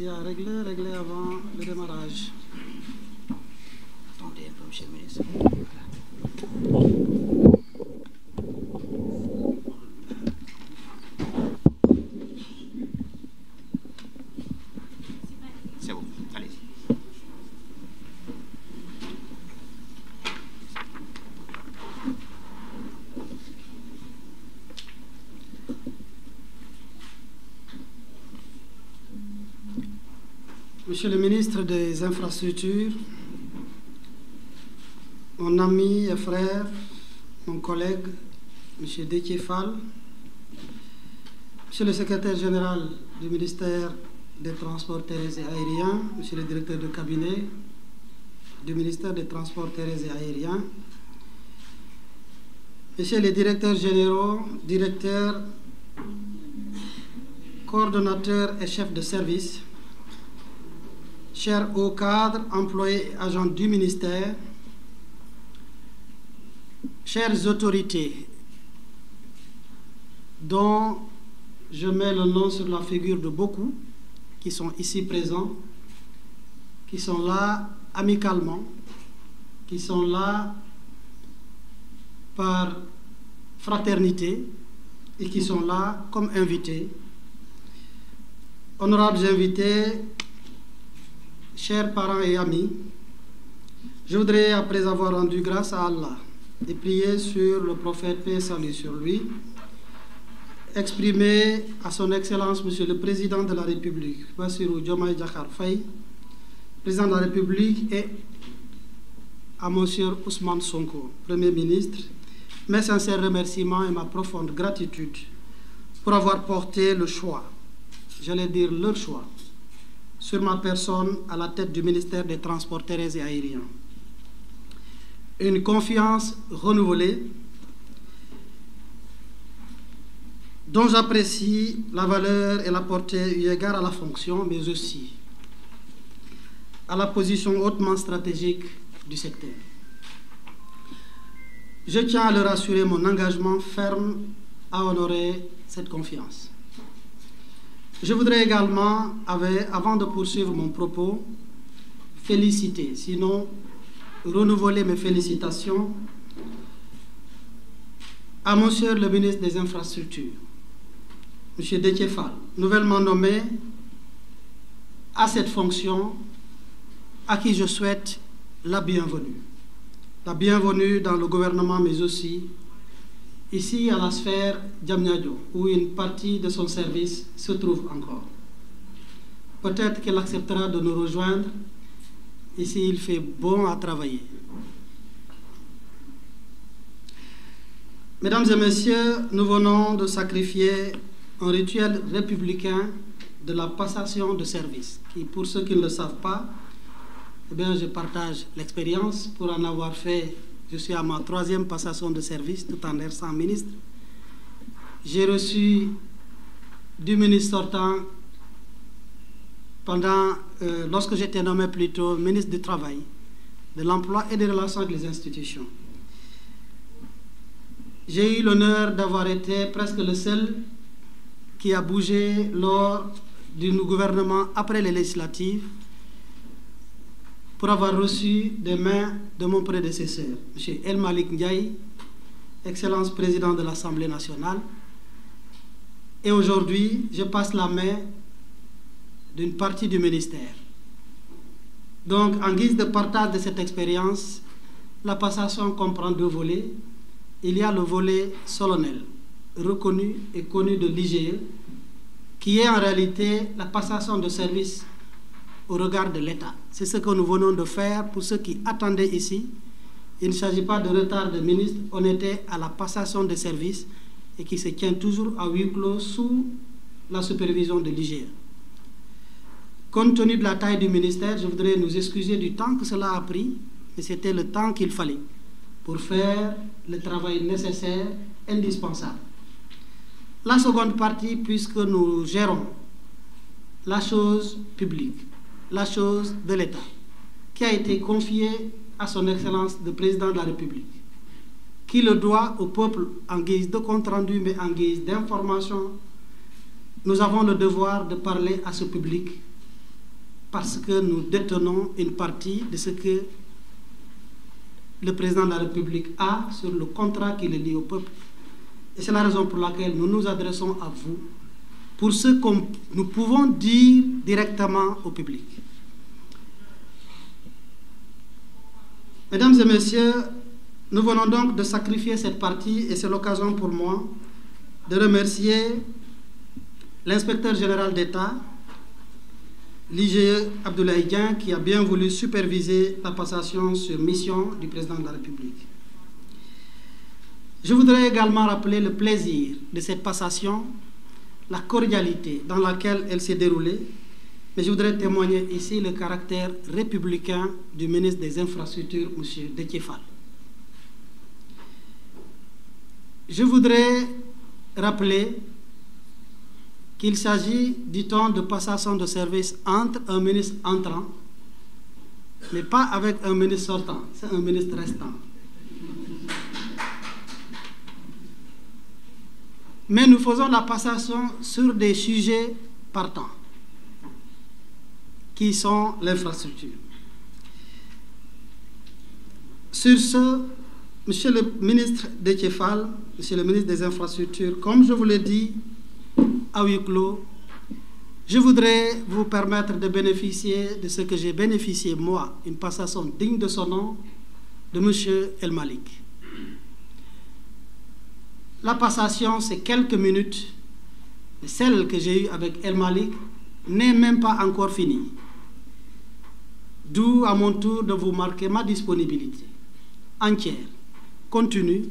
dit à régler avant le démarrage. Attendez un peu, monsieur le ministre. C'est bon, allez-y. Monsieur le ministre des Infrastructures, mon ami et frère, mon collègue, M. Déthié Fall, Monsieur le secrétaire général du ministère des Transports terrestres et aériens, Monsieur le directeur de cabinet du ministère des Transports terrestres et aériens, Messieurs les directeurs généraux, directeurs, coordonnateurs et chefs de service, chers hauts cadres, employés et agents du ministère, chères autorités, dont je mets le nom sur la figure de beaucoup qui sont ici présents, qui sont là amicalement, qui sont là par fraternité et qui sont là comme invités. Honorables invités, chers parents et amis, je voudrais, après avoir rendu grâce à Allah et prié sur le prophète, paix et salut sur lui, exprimer à son Excellence, Monsieur le Président de la République, Bassirou Diomaye Diakhar Faye, Président de la République, et à Monsieur Ousmane Sonko, Premier ministre, mes sincères remerciements et ma profonde gratitude pour avoir porté le choix, j'allais dire leur choix, sur ma personne à la tête du ministère des Transports terrestres et aériens. Une confiance renouvelée dont j'apprécie la valeur et la portée eu égard à la fonction, mais aussi à la position hautement stratégique du secteur. Je tiens à leur assurer mon engagement ferme à honorer cette confiance. Je voudrais également, avant de poursuivre mon propos, féliciter, sinon renouveler mes félicitations à Monsieur le ministre des Infrastructures, M. Déthié Fall, nouvellement nommé à cette fonction, à qui je souhaite la bienvenue. La bienvenue dans le gouvernement, mais aussi ici à la sphère Diamniadio, où une partie de son service se trouve encore. Peut-être qu'elle acceptera de nous rejoindre. Ici, il fait bon à travailler. Mesdames et messieurs, nous venons de sacrifier un rituel républicain de la passation de service, qui, pour ceux qui ne le savent pas, eh bien, je partage l'expérience pour en avoir fait. Je suis à ma 3e passation de service, tout en étant ministre. J'ai reçu du ministre sortant lorsque j'étais nommé plutôt ministre du Travail, de l'Emploi et des Relations avec les institutions. J'ai eu l'honneur d'avoir été presque le seul qui a bougé lors du gouvernement après les législatives pour avoir reçu des mains de mon prédécesseur, M. El Malik Ndiaye, Excellence président de l'Assemblée nationale. Et aujourd'hui, je passe la main d'une partie du ministère. Donc, en guise de partage de cette expérience, la passation comprend 2 volets. Il y a le volet solennel, reconnu et connu de l'IGE, qui est en réalité la passation de service au regard de l'État. C'est ce que nous venons de faire pour ceux qui attendaient ici. Il ne s'agit pas de retard de ministre, on était à la passation de service et qui se tient toujours à huis clos sous la supervision de l'IGE. Compte tenu de la taille du ministère, je voudrais nous excuser du temps que cela a pris, mais c'était le temps qu'il fallait pour faire le travail nécessaire, indispensable. La seconde partie, puisque nous gérons la chose publique, la chose de l'État, qui a été confiée à son Excellence le Président de la République, qui le doit au peuple en guise de compte-rendu, mais en guise d'information. Nous avons le devoir de parler à ce public parce que nous détenons une partie de ce que le président de la République a sur le contrat qui le lie au peuple. Et c'est la raison pour laquelle nous nous adressons à vous pour ce que nous pouvons dire directement au public. Mesdames et messieurs, nous venons donc de sacrifier cette partie et c'est l'occasion pour moi de remercier l'inspecteur général d'État, l'IGE Abdoulaye Dieng, qui a bien voulu superviser la passation sur mission du président de la République. Je voudrais également rappeler le plaisir de cette passation, la cordialité dans laquelle elle s'est déroulée, mais je voudrais témoigner ici le caractère républicain du ministre des Infrastructures, M. Déthié Fall. Je voudrais rappeler qu'il s'agit, dit-on, de passation de service entre un ministre entrant, mais pas avec un ministre sortant, c'est un ministre restant. Mais nous faisons la passation sur des sujets partants, qui sont l'infrastructure. Sur ce, Monsieur le ministre Déthié Fall, Monsieur le ministre des Infrastructures, comme je vous l'ai dit, à huis clos, je voudrais vous permettre de bénéficier de ce que j'ai bénéficié, moi, une passation digne de son nom, de M. El Malik. La passation, c'est quelques minutes, et celle que j'ai eue avec El Malik n'est même pas encore finie. D'où, à mon tour, de vous marquer ma disponibilité entière, continue,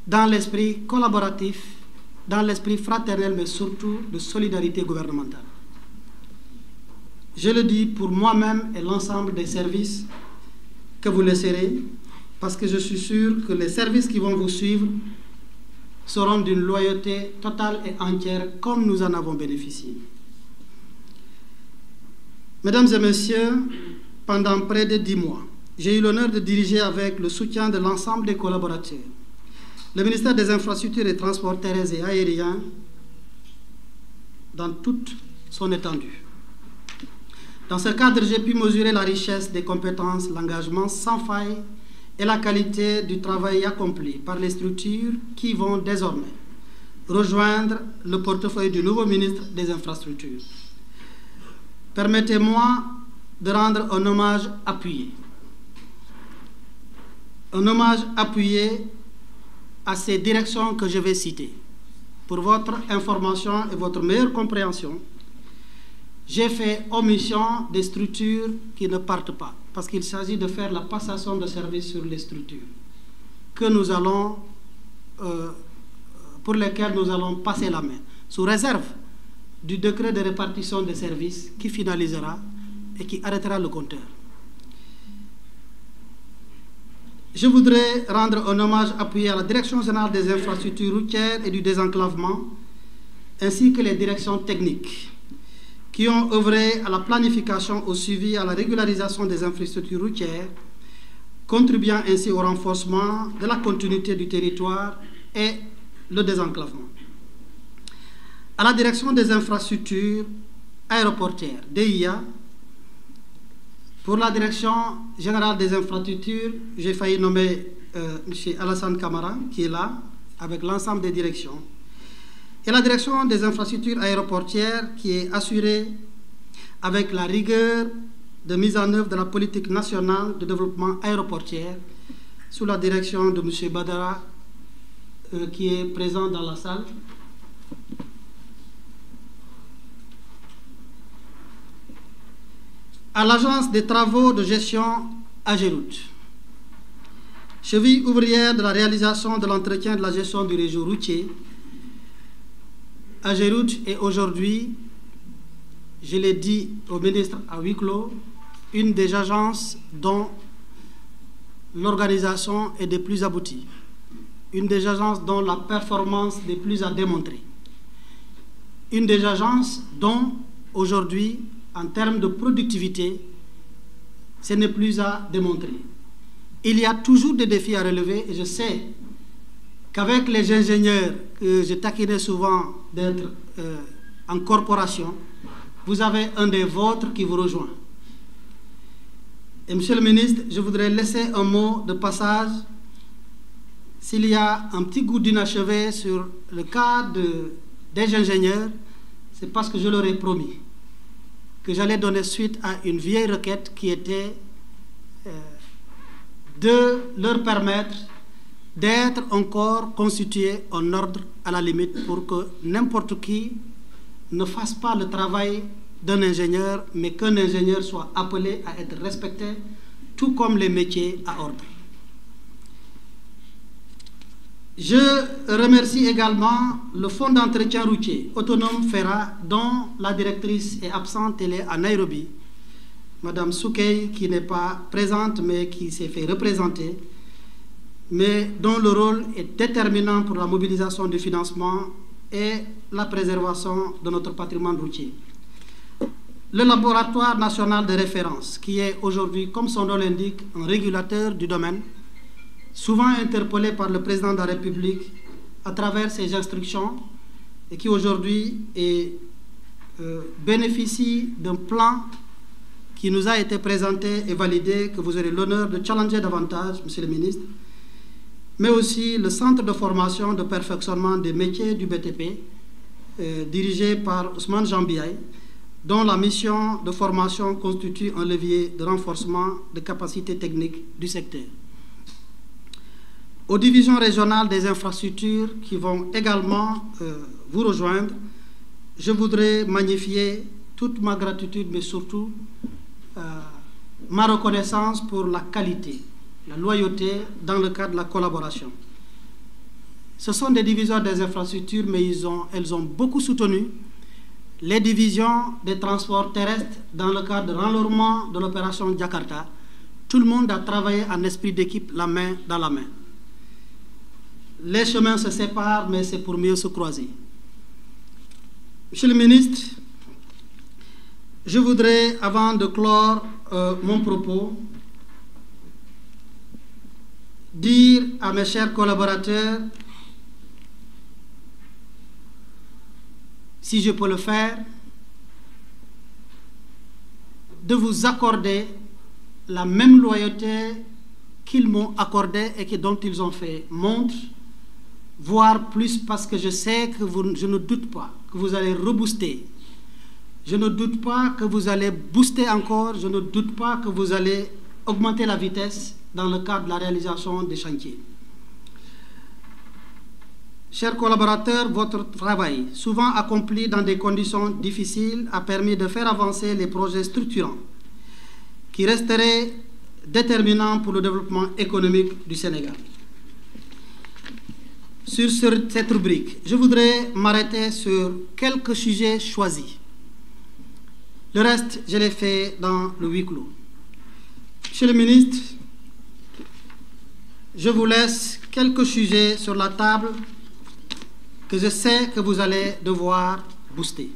dans l'esprit collaboratif, dans l'esprit fraternel, mais surtout de solidarité gouvernementale. Je le dis pour moi-même et l'ensemble des services que vous laisserez, parce que je suis sûr que les services qui vont vous suivre seront d'une loyauté totale et entière, comme nous en avons bénéficié. Mesdames et messieurs, pendant près de 10 mois, j'ai eu l'honneur de diriger avec le soutien de l'ensemble des collaborateurs le ministère des Infrastructures et des Transports terrestres et aériens dans toute son étendue. Dans ce cadre, j'ai pu mesurer la richesse des compétences, l'engagement sans faille et la qualité du travail accompli par les structures qui vont désormais rejoindre le portefeuille du nouveau ministre des Infrastructures. Permettez-moi de rendre un hommage appuyé. Un hommage appuyé à ces directions que je vais citer. Pour votre information et votre meilleure compréhension, j'ai fait omission des structures qui ne partent pas, parce qu'il s'agit de faire la passation de service sur les structures que nous allons, pour lesquelles nous allons passer la main, sous réserve du décret de répartition des services qui finalisera et qui arrêtera le compteur. Je voudrais rendre un hommage appuyé à la Direction générale des infrastructures routières et du désenclavement, ainsi que les directions techniques, qui ont œuvré à la planification, au suivi, à la régularisation des infrastructures routières, contribuant ainsi au renforcement de la continuité du territoire et le désenclavement. À la Direction des infrastructures aéroportières, DIA, pour la Direction générale des infrastructures, j'ai failli nommer M. Alassane Camara, qui est là, avec l'ensemble des directions. Et la Direction des infrastructures aéroportières, qui est assurée avec la rigueur de mise en œuvre de la politique nationale de développement aéroportière, sous la direction de M. Badara, qui est présent dans la salle. À l'Agence des travaux de gestion Ageroute, cheville ouvrière de la réalisation de l'entretien et de la gestion du réseau routier. Ageroute est aujourd'hui, je l'ai dit au ministre à huis clos, une des agences dont l'organisation est des plus abouties, une des agences dont la performance des plus à démontrer, une des agences dont aujourd'hui, en termes de productivité, ce n'est plus à démontrer. Il y a toujours des défis à relever et je sais qu'avec les ingénieurs que je taquinais souvent d'être en corporation, vous avez un des vôtres qui vous rejoint. Et Monsieur le ministre, je voudrais laisser un mot de passage. S'il y a un petit goût d'inachevé sur le cas des ingénieurs, c'est parce que je leur ai promis que j'allais donner suite à une vieille requête qui était de leur permettre d'être encore constitués en ordre à la limite pour que n'importe qui ne fasse pas le travail d'un ingénieur, mais qu'un ingénieur soit appelé à être respecté, tout comme les métiers à ordre. Je remercie également le Fonds d'entretien routier autonome FERA, dont la directrice est absente, elle est à Nairobi, Madame Soukey, qui n'est pas présente, mais qui s'est fait représenter, mais dont le rôle est déterminant pour la mobilisation du financement et la préservation de notre patrimoine routier. Le laboratoire national de référence, qui est aujourd'hui, comme son nom l'indique, un régulateur du domaine, souvent interpellé par le président de la République à travers ses instructions et qui aujourd'hui bénéficie d'un plan qui nous a été présenté et validé, que vous aurez l'honneur de challenger davantage, Monsieur le ministre, mais aussi le centre de formation de perfectionnement des métiers du BTP, dirigé par Ousmane Jambiaï, dont la mission de formation constitue un levier de renforcement des capacités techniques du secteur. Aux divisions régionales des infrastructures qui vont également vous rejoindre, je voudrais magnifier toute ma gratitude, mais surtout ma reconnaissance pour la qualité, la loyauté dans le cadre de la collaboration. Ce sont des divisions des infrastructures, mais elles ont beaucoup soutenu les divisions des transports terrestres dans le cadre de l'enlèvement de l'opération Jakarta. Tout le monde a travaillé en esprit d'équipe, la main dans la main. Les chemins se séparent, mais c'est pour mieux se croiser. Monsieur le ministre, je voudrais, avant de clore mon propos, dire à mes chers collaborateurs, si je peux le faire, de vous accorder la même loyauté qu'ils m'ont accordée et dont ils ont fait montre, voire plus, parce que je sais que je ne doute pas que vous allez rebooster. Je ne doute pas que vous allez booster encore, je ne doute pas que vous allez augmenter la vitesse dans le cadre de la réalisation des chantiers. Chers collaborateurs, votre travail, souvent accompli dans des conditions difficiles, a permis de faire avancer les projets structurants qui resteraient déterminants pour le développement économique du Sénégal. Sur cette rubrique, je voudrais m'arrêter sur quelques sujets choisis. Le reste, je l'ai fait dans le huis clos. Monsieur le ministre, je vous laisse quelques sujets sur la table que je sais que vous allez devoir booster.